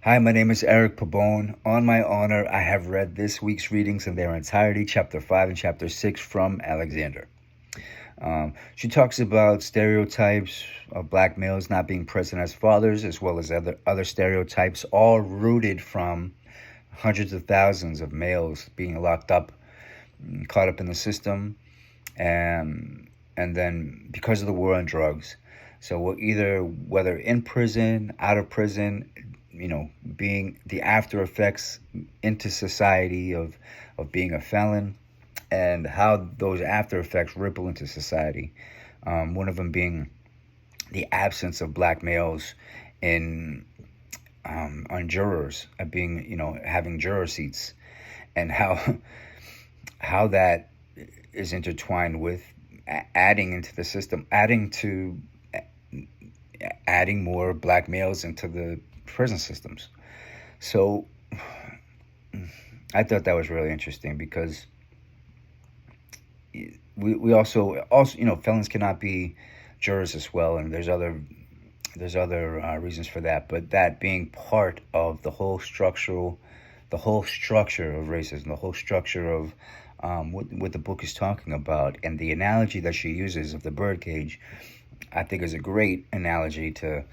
Hi, my name is Eric Pabon. On my honor, I have read this week's readings in their entirety, Chapter 5 and Chapter 6 from Alexander. She talks about stereotypes of black males not being present as fathers, as well as other stereotypes, all rooted from hundreds of thousands of males being locked up, caught up in the system, and then because of the war on drugs. So either whether in prison, out of prison, being the after effects into society of being a felon, and how those after effects ripple into society. One of them being the absence of black males in on jurors, being having juror seats, and how that is intertwined with adding into the system, adding more black males into the prison systems. So I thought that was really interesting because we also felons cannot be jurors as well, and there's other reasons for that, but that being part of the whole structure of racism, the whole structure of what the book is talking about, and the analogy that she uses of the birdcage, I think is a great analogy to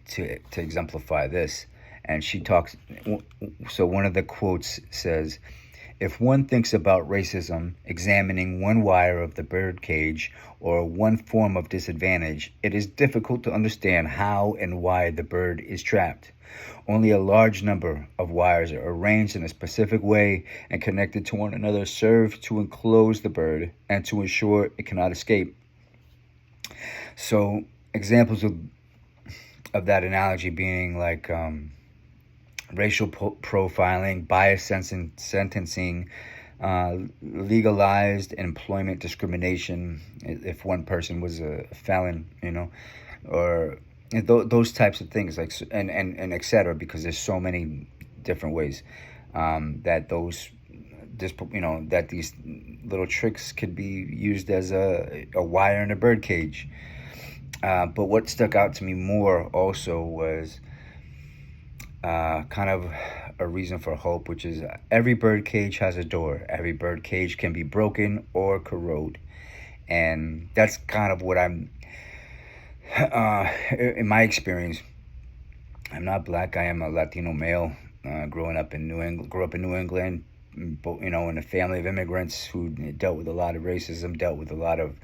to exemplify this. And she talks. So one of the quotes says, "If one thinks about racism, examining one wire of the birdcage or one form of disadvantage, it is difficult to understand how and why the bird is trapped. Only a large number of wires are arranged in a specific way and connected to one another serve to enclose the bird and to ensure it cannot escape." So examples of that analogy being like racial profiling, bias sentencing, legalized employment discrimination if one person was a felon, or those types of things, like, and etc. Because there's so many different ways that that these little tricks could be used as a wire in a birdcage. But what stuck out to me more also was kind of a reason for hope, which is every birdcage has a door. Every birdcage can be broken or corrode. And that's kind of what I'm, in my experience. I'm not black. I am a Latino male. Growing up in New England, grew up in New England, in a family of immigrants who dealt with a lot of racism, dealt with a lot of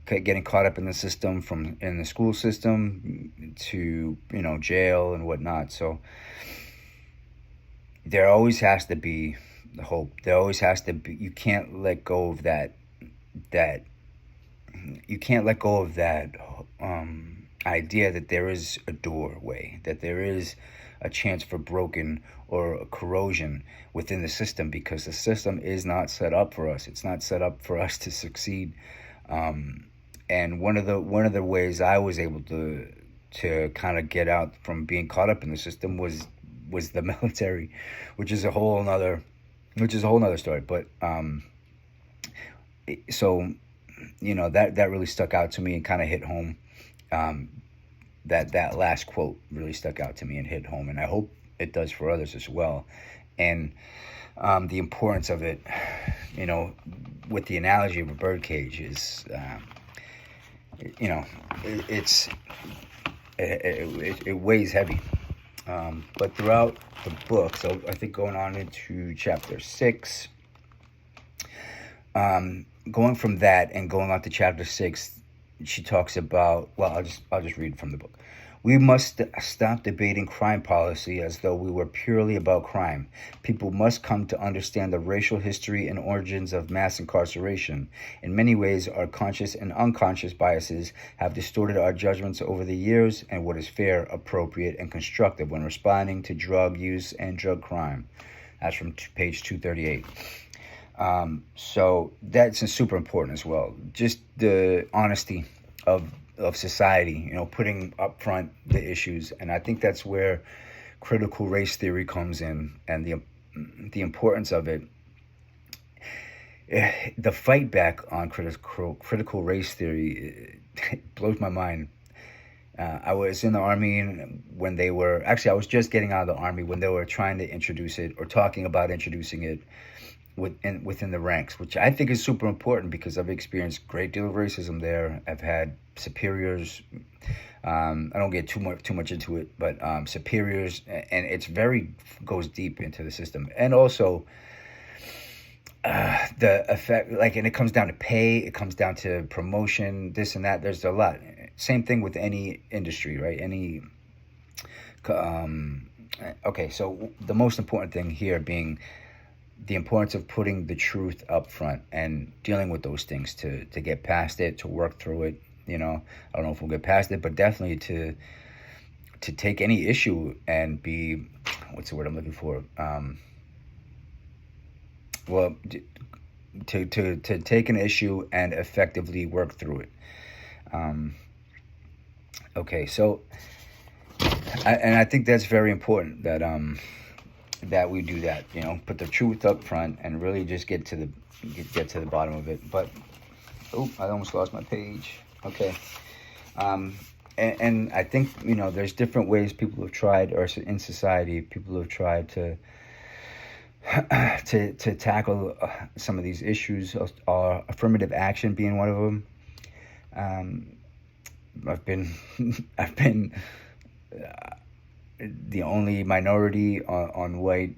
getting caught up in the system, from in the school system to jail and whatnot. So there always has to be hope. There always has to be. You can't let go of that. That you can't let go of that idea that there is a doorway, that there is a chance for broken or a corrosion within the system, because the system is not set up for us. It's not set up for us to succeed. And one of the ways I was able to kind of get out from being caught up in the system was the military, which is a whole nother story. But so that really stuck out to me and kind of hit home. That last quote really stuck out to me and hit home, and I hope it does for others as well. And the importance of it, with the analogy of a birdcage, is it weighs heavy. But throughout the book, so I think going on into chapter 6, going from that and going on to chapter 6, she talks about, well, I'll just read from the book. "We must stop debating crime policy as though we were purely about crime. People must come to understand the racial history and origins of mass incarceration. In many ways, our conscious and unconscious biases have distorted our judgments over the years and what is fair, appropriate, and constructive when responding to drug use and drug crime." That's from page 238. So that's super important as well. Just the honesty of society, putting up front the issues. And I think that's where critical race theory comes in, and the importance of it. The fight back on critical race theory, it blows my mind. I was in the Army when they were, actually, I was just getting out of the Army when they were trying to introduce it or talking about introducing it within the ranks, which I think is super important because I've experienced a great deal of racism there. I've had superiors. I don't get too much into it, but superiors, and it's very goes deep into the system, and also the effect, like, and it comes down to pay, it comes down to promotion, this and that. There's a lot. Same thing with any industry, right? Any okay, so the most important thing here being the importance of putting the truth up front and dealing with those things to get past it, to work through it. You know, I don't know if we'll get past it, but definitely to take any issue and be, what's the word I'm looking for? Well, to take an issue and effectively work through it. Okay, so I think that's very important that that we do that. You know, put the truth up front and really just get to the bottom of it. But oh, I almost lost my page. Okay. And I think, you know, there's different ways people have tried, or in society, people have tried to tackle some of these issues. Affirmative action being one of them. I've been the only minority on white,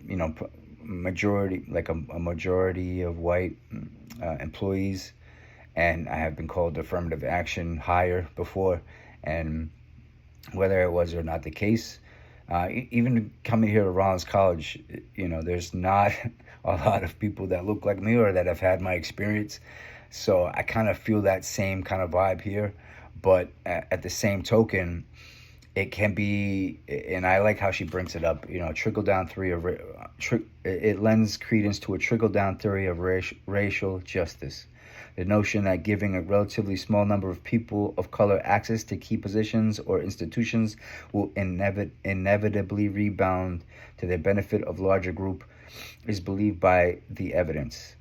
you know, majority, like a majority of white employees, and I have been called affirmative action hire before, and whether it was or not the case, even coming here to Rollins College, you know, there's not a lot of people that look like me or that have had my experience, so I kind of feel that same kind of vibe here, but at the same token, it can be, and I like how she brings it up, you know, trickle down theory of it lends credence to a trickle down theory of racial justice. The notion that giving a relatively small number of people of color access to key positions or institutions will inevitably rebound to the benefit of larger group is believed by the evidence.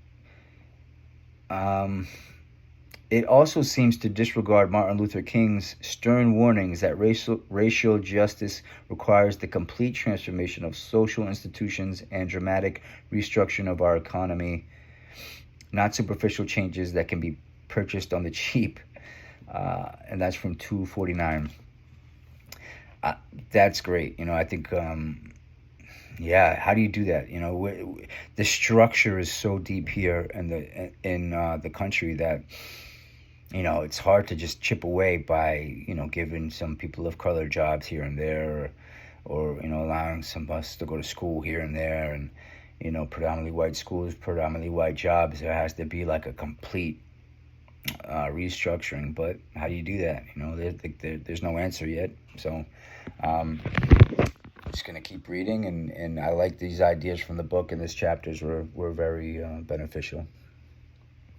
It also seems to disregard Martin Luther King's stern warnings that racial justice requires the complete transformation of social institutions and dramatic restructuring of our economy, not superficial changes that can be purchased on the cheap. And that's from 249. That's great. You know, I think, yeah, how do you do that? You know, the structure is so deep here in the country that, you know, it's hard to just chip away by, you know, giving some people of color jobs here and there, or you know, allowing some of us to go to school here and there, and, you know, predominantly white schools, predominantly white jobs. There has to be like a complete restructuring. But how do you do that? You know, there's no answer yet. So I'm just going to keep reading. And I like these ideas from the book, and these chapters were very beneficial.